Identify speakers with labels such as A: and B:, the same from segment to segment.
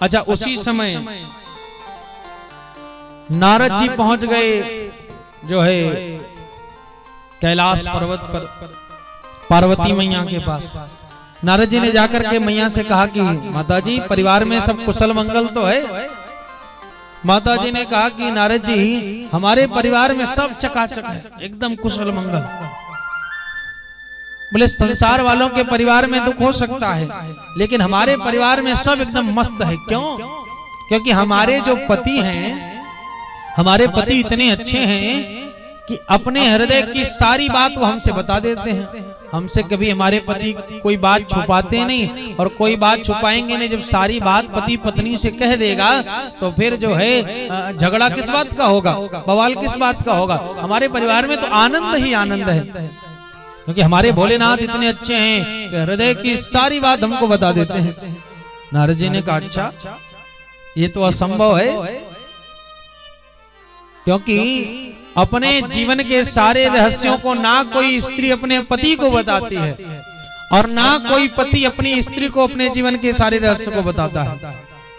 A: अच्छा, उसी समय नारद जी पहुंच गए जो है कैलाश पर्वत पर पार्वती मैया के पास। नारद जी ने जाकर के मैया से कहा कि माता जी परिवार में सब कुशल मंगल तो है। माता जी ने कहा कि नारद जी हमारे परिवार में सब चकाचक है, एकदम कुशल मंगल। बोले संसार वालों के परिवार में दुख हो सकता है, लेकिन हमारे परिवार में सब एकदम मस्त है। क्यों? क्योंकि हमारे जो पति हैं, हमारे पति इतने अच्छे हैं कि अपने हृदय की सारी बात वो हमसे बता देते हैं। हमसे कभी हमारे पति कोई बात छुपाते नहीं और कोई बात छुपाएंगे नहीं। जब सारी बात पति पत्नी से कह देगा तो फिर जो है झगड़ा किस बात का होगा, बवाल किस बात का होगा। हमारे परिवार में तो आनंद ही आनंद है, क्योंकि हमारे भोलेनाथ इतने अच्छे हैं कि हृदय की सारी बात हमको बता देते हैं। नारद जी ने कहा अच्छा, ये तो असंभव है, क्योंकि अपने जीवन के सारे रहस्यों को ना कोई स्त्री अपने पति को बताती है और ना कोई पति अपनी स्त्री को अपने जीवन के सारे रहस्य को बताता है।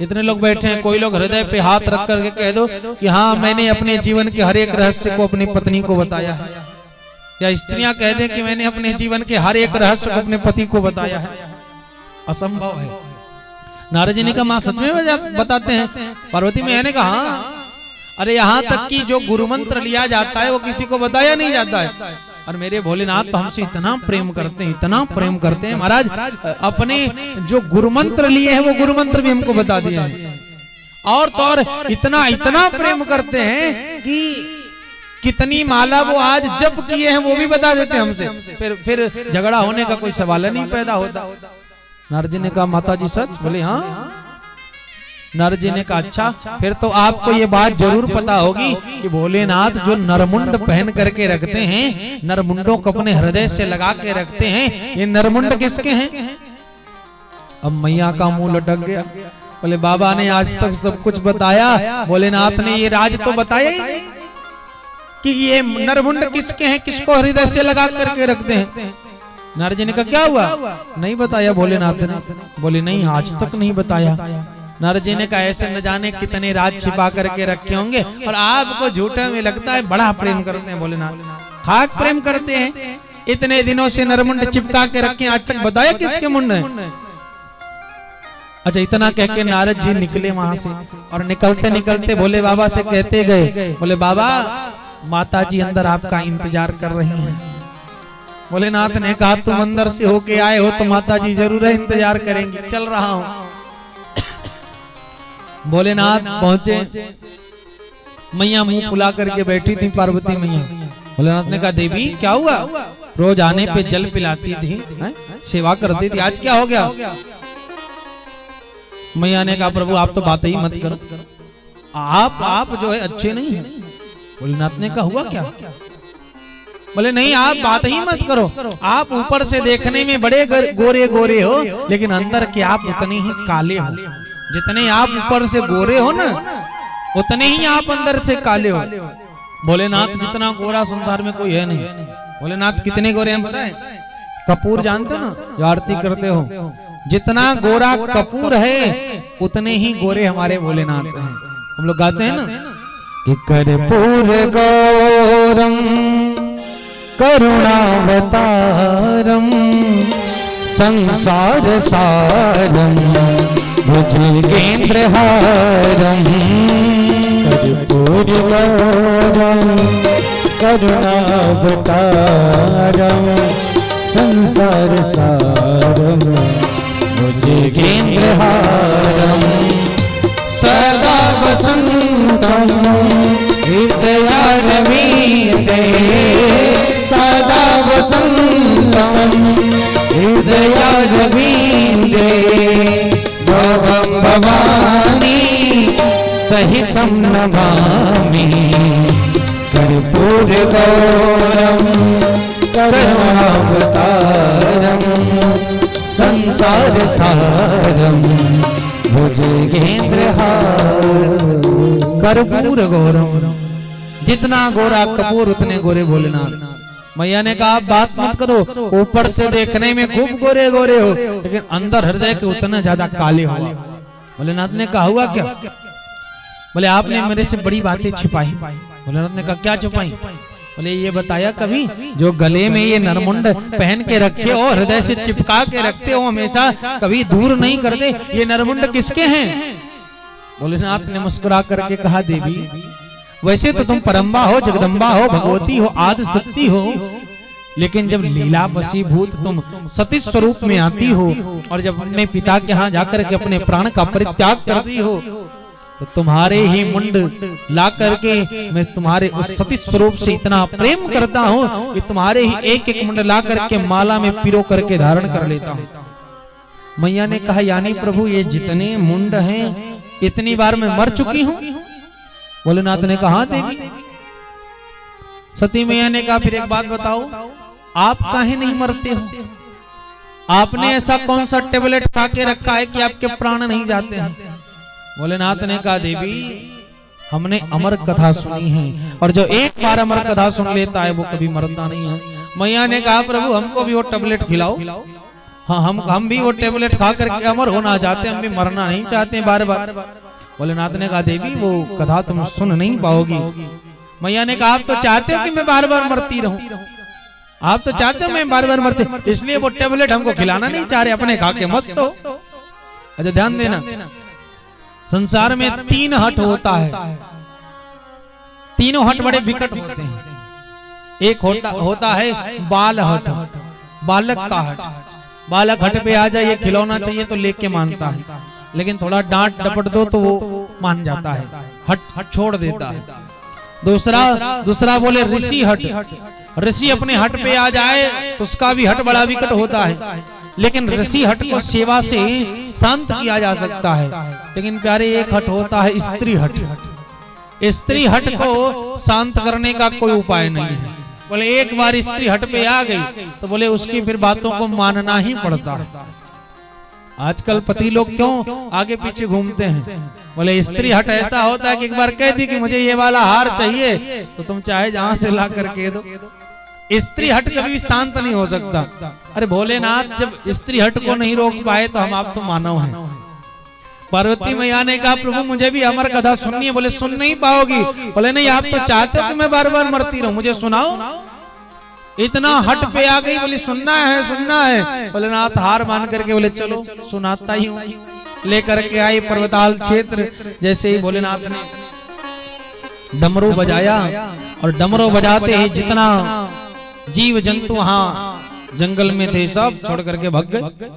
A: इतने लोग बैठे हैं, कोई लोग हृदय पे हाथ रख करके कह दो कि हाँ मैंने अपने जीवन के हर एक रहस्य को अपनी पत्नी को बताया है, या स्त्रियां कह दें कि मैंने अपने जीवन के हर एक रहस्य को अपने पति को बताया है। असंभव है। नारद जी ने कहा मां सच में बताते हैं? पार्वती मैया ने कहा हाँ, अरे यहाँ तक कि जो गुरु मंत्र लिया जाता है वो किसी को बताया नहीं जाता है। और मेरे भोलेनाथ तो हमसे इतना प्रेम करते हैं, इतना प्रेम करते हैं महाराज, अपने जो गुरु मंत्र लिए हैं वो गुरु मंत्र भी हमको बता दिया है। और तो और इतना इतना प्रेम करते हैं कि कितनी माला वो आज जप किए हैं वो भी बता देते हैं हमसे। फिर झगड़ा होने का कोई सवाल नहीं पैदा होता। नारद जी ने कहा माता जी सच? बोले हाँ। नारद जी ने कहा अच्छा, फिर तो आपको ये बात जरूर पता होगी कि भोलेनाथ जो नरमुंड पहन करके रखते हैं, नरमुंडों को अपने हृदय से लगा के रखते हैं, ये नरमुंड किसके हैं? अब मैया का मुंह लटक गया। बोले बाबा ने आज तक सब कुछ बताया, भोलेनाथ ने ये राज तो बताया ही नहीं कि ये नरमुंड किसके हैं, किसको हृदय से लगा करके रखते हैं। नारद जी ने कहा क्या हुआ? नहीं बताया भोलेनाथ ने। बोले नहीं आज तक नहीं बताया। नारद जी ने कहा ऐसे न जाने कितने राज छिपा करके रखे होंगे और आपको झूठे में लगता है बड़ा प्रेम करते हैं भोलेनाथ। खाक प्रेम करते हैं, इतने दिनों से नरमुंड चिपका के रखे, आज तक बताया किसके मुंड है? अच्छा, इतना कह के नारद जी निकले वहां से और निकलते निकलते भोले बाबा से कहते गए, बोले बाबा माता जी अंदर आपका इंतजार कर रही हैं। भोलेनाथ ने कहा तुम अंदर से होके आए हो तो माता जी जरूर इंतजार करेंगी, चल रहा हूं। भोलेनाथ पहुंचे, मैया मुंह फुला करके बैठी थी पार्वती मैया। भोलेनाथ ने कहा देवी क्या हुआ? रोज आने पे जल पिलाती थी, सेवा करती थी, आज क्या हो गया? मैया ने कहा प्रभु आप तो बात ही मत करो, आप जो है अच्छे नहीं है। भोलेनाथ ने कहा हुआ क्या? बोले नहीं आप बात ही मत करो, आप ऊपर से देखने में बड़े गोरे गोरे हो, लेकिन अंदर के आप उतने ही काले हो। जितने आप ऊपर से गोरे हो ना, उतने ही आप अंदर से काले हो। भोलेनाथ जितना गोरा संसार में कोई है नहीं। भोलेनाथ कितने गोरे हैं पता है? कपूर जानते हो ना, जो आरती करते हो, जितना गोरा कपूर है उतने ही गोरे हमारे भोलेनाथ हैं। हम लोग गाते हैं ना कि कर्पूर गौरम करुणावतारम संसार सारम भुजगेंद्रहारम।
B: कर्पूर गौरम करुणावतारम संसार सारम
A: भुजगेंद्रहारम
B: सदा वसंतम हृदयारविंदे सदा वसंतम हृदयारविंदे भवं भवानी सहितं नमामि। कर्पूर गौरम करुणावतारम संसार सारम भुजगेंद्रहारम।
A: कर्पूर गौरम, जितना गोरा कपूर उतने गोरे भोलेनाथ। मैया ने कहा आप बात मत करो, ऊपर से देखने में खूब गोरे गोरे हो, लेकिन अंदर हृदय के उतना ज्यादा काले हो। भोलेनाथ ने कहा हुआ क्या? बोले आपने मेरे से बड़ी बातें छिपाई। भोलेनाथ ने कहा क्या छुपाई? बोले ये बताया कभी जो गले में ये नरमुंड पहन के रखे हो, हृदय से चिपका के रखते हो हमेशा, कभी दूर नहीं करते, ये नरमुंड किसके हैं? भोलेनाथ ने मुस्कुरा करके कहा देवी वैसे तो तुम परम्बा हो, जगदम्बा हो, भगवती हो, आदि शक्ति हो, लेकिन जब लीला वशीभूत तुम सती स्वरूप में आती हो और जब अपने पिता के यहाँ जाकर के अपने प्राण का परित्याग करती हो तो तुम्हारे ही मुंड ला करके मैं तुम्हारे उस सती स्वरूप से इतना प्रेम करता हूँ कि तुम्हारे ही एक एक मुंड ला करके माला में पिरो करके धारण कर लेता हूँ। मैया ने कहा यानी प्रभु ये जितने मुंड हैं इतनी बार मैं मर चुकी हूँ? भोलेनाथ ने कहा देवी। सती मैया ने कहा फिर एक बात बताओ, आप काहे नहीं मरते हो? आपने ऐसा कौन सा टेबलेट खा के रखा है कि आपके प्राण नहीं जाते हैं? भोलेनाथ ने कहा देवी हमने अमर कथा सुनी है और जो एक बार अमर कथा सुन लेता है वो कभी मरता नहीं है। मैया ने कहा प्रभु हमको भी वो टेबलेट खिलाओ। हाँ हम भी वो टेबलेट खा करके अमर होना चाहते हैं, हम भी मरना नहीं चाहते बार बार। भोलेनाथ ने कहा देवी वो कथा तुम सुन नहीं पाओगी। मैया ने कहा आप तो चाहते हो कि मैं बार बार मरती रहूं, आप तो चाहते हो मैं बार बार मरती, इसलिए वो टेबलेट हमको खिलाना नहीं चाह रहे, अपने खा के मस्त हो। अच्छा ध्यान देना, संसार में 3 हट होता है, तीनों हट बड़े विकट होते हैं। एक होता है बाल हट, बालक का हट। बालक हट पे आ जाए ये खिलौना चाहिए तो लेके मानता है, लेकिन थोड़ा डांट डपट दो तो वो मान जाता है, हट छोड़ देता है। दूसरा बोले ऋषि हट, ऋषि अपने हट पे आ जाए तो उसका भी हट बड़ा विकट होता है, लेकिन ऋषि हट को सेवा से शांत किया जा सकता है। लेकिन प्यारे एक हट होता है स्त्री हट, स्त्री हट को शांत करने का कोई उपाय नहीं है। बोले एक बार स्त्री हट पे आ गई तो बोले उसकी फिर बातों को मानना ही पड़ता है। आजकल पति लोग क्यों आगे पीछे घूमते हैं? बोले स्त्री हट ऐसा होता है कि एक बार कह दी कि मुझे ये वाला हार चाहिए तो तुम चाहे जहां से ला करके दो। स्त्री हट कभी भी शांत नहीं हो सकता। अरे भोलेनाथ जब स्त्री हट को नहीं रोक पाए तो हम आप तो मानव हैं। पार्वती मैया ने कहा प्रभु मुझे भी अमर कथा सुननी है। बोले सुन नहीं पाओगी। बोले नहीं आप तो चाहते हो कि मैं बार बार मरती रहूं, मुझे सुनाओ। इतना हट पे आ गई, बोले सुनना है। भोलेनाथ हार मान करके बोले चलो सुनाता ही हूं। लेकर के आई पर्वताल क्षेत्र। जैसे ही भोलेनाथ ने डमरू बजाया और डमरू बजाते ही जितना जीव जंतु वहां जंगल में थे सब छोड़ करके भाग गए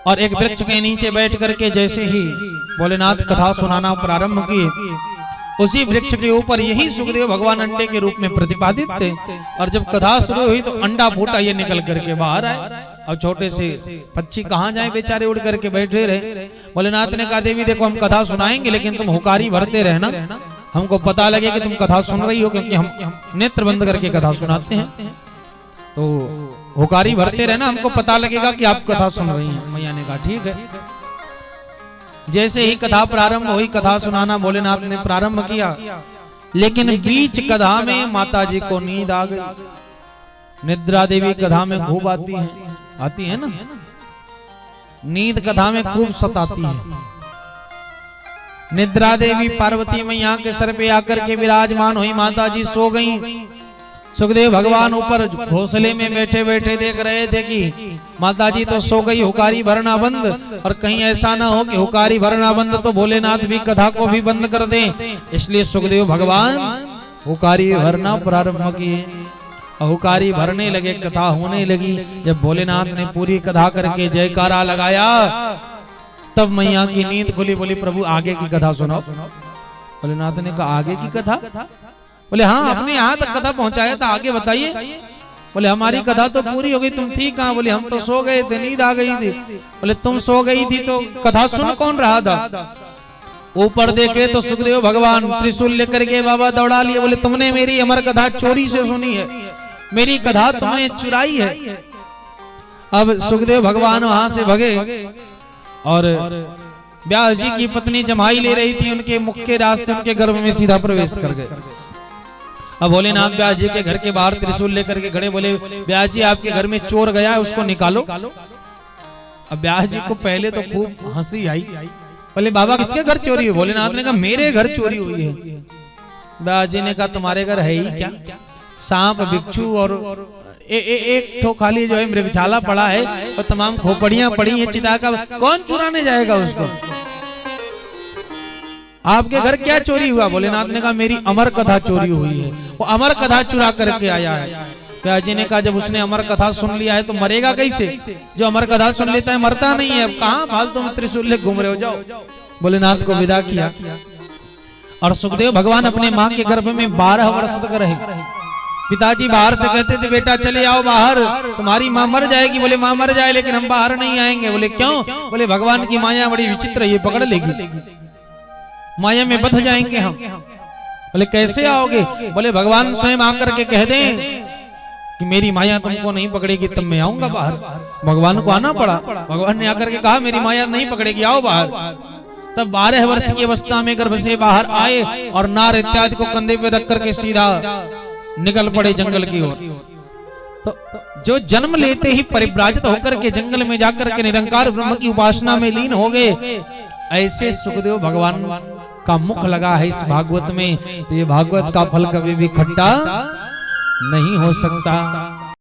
A: और एक वृक्ष के नीचे बैठ करके जैसे ही भोलेनाथ कथा सुनाना प्रारंभ किए, उसी वृक्ष के ऊपर यही सुखदेव भगवान अंडे के रूप में प्रतिपादित थे। और जब कथा शुरू हुई तो अंडा फूटा ये निकल करके बाहर आए। और छोटे से पक्षी कहाँ जाए बेचारे, उड़ करके बैठे रहे। भोलेनाथ ने कहा देवी देखो हम कथा सुनाएंगे लेकिन तुम हुकारी भरते रहना, हमको पता लगे कि तुम कथा सुन रही हो, क्योंकि हम नेत्र बंद करके कथा सुनाते हैं। तो हुकारी भरते रहना, हमको पता लगेगा कि आप कथा सुन रही हैं। मैया ने कहा ठीक है। जैसे ही कथा प्रारंभ हुई, कथा सुनाना भोलेनाथ ने प्रारंभ किया, लेकिन बीच कथा में माता जी को नींद आ गई। निद्रा देवी कथा में खूब आती है ना, नींद कथा में खूब सताती है। निद्रा देवी पार्वती मैया के सर पे आकर के विराजमान हुई। माता जी सो गईं। सुखदेव भगवान ऊपर घोंसले में बैठे बैठे देख रहे थे कि माता जी तो सो गई, हुकारी भरना बंद। और कहीं ऐसा ना हो कि हुकारी भरना बंद तो भोलेनाथ भी कथा को भी बंद कर दें। इसलिए सुखदेव भगवान हुकारी भरना प्रारंभ किए। हुकारी भरने लगे, कथा होने लगी। जब भोलेनाथ ने पूरी कथा करके जयकारा लगाया तब मैया की नींद खुली। बोली प्रभु आगे की कथा सुनाओ। भोलेनाथ ने कहा आगे की कथा? बोले हाँ अपने यहाँ तक कथा पहुंचाया था, आगे बताइए। बोले हमारी कथा तो पूरी हो गई, तुम थी कहाँ? बोले हम तो सो गए थे, नींद आ गई थी। बोले तुम सो गई थी तो कथा सुन कौन रहा था? ऊपर देखे तो सुखदेव भगवान त्रिशूल लेकर के बाबा दौड़ा लिए। बोले तुमने मेरी अमर कथा चोरी से सुनी है, मेरी कथा तुमने चुराई है। अब सुखदेव भगवान वहां से भगे और व्यास जी की पत्नी जमाई ले रही थी, उनके मुख के रास्ते उनके गर्भ में सीधा प्रवेश कर गए। अब भोलेनाथ व्यास जी के घर के बाहर त्रिशूल लेकर के खड़े। बोले व्यास जी आपके घर में चोर गया है, उसको निकालो। अब व्यास जी को पहले तो खूब हंसी आई बोले बाबा किसके घर चोरी हुई? भोलेनाथ ने कहा मेरे घर चोरी हुई है। बाबाजी ने कहा तुम्हारे घर है ही क्या? सांप बिच्छू और एक ठो खाली जो है मृगशाला पड़ा है और तमाम खोपड़ियां पड़ी हैं चिता का, कौन चुराने जाएगा उसको? आपके घर क्या चोरी हुआ? भोलेनाथ ने कहा मेरी अमर कथा चोरी हुई है। वो अमर कथा चुरा करके आया है। पिताजी ने कहा जब उसने अमर कथा सुन लिया है तो मरेगा कैसे? जो अमर कथा सुन लेता है मरता नहीं है। अब कहां फालतू में त्रिशूल ले घूम रहे हो, जाओ। भोलेनाथ को विदा किया और सुखदेव भगवान अपने मां के गर्भ में 12 वर्ष तक रहे। पिताजी बाहर से कहते थे बेटा चले आओ बाहर, तुम्हारी मां मर जाएगी। बोले मां मर जाए लेकिन हम बाहर नहीं आएंगे। बोले क्यों? बोले भगवान की माया बड़ी विचित्र है, ये पकड़ लेगी, माया में बंध जाएंगे हम। बोले कैसे आओगे? बोले भगवान स्वयं आकर के कह दें कि मेरी माया तुमको नहीं पकड़ेगी तब मैं आऊंगा बाहर। भगवान को आना पड़ा। भगवान ने आकर के कहा मेरी माया नहीं पकड़ेगी, आओ बाहर। तब 12 वर्ष की अवस्था में गर्भ से बाहर आए और नार इत्यादि को कंधे पे रख करके सीधा निकल पड़े जंगल की ओर। तो जो जन्म लेते ही परिव्राजित होकर के जंगल में जाकर के निरंकार ब्रह्म की उपासना में लीन हो गए, ऐसे सुखदेव भगवान का मुख लगा है इस भागवत में। तो ये भागवत का फल कभी भी खट्टा नहीं हो सकता।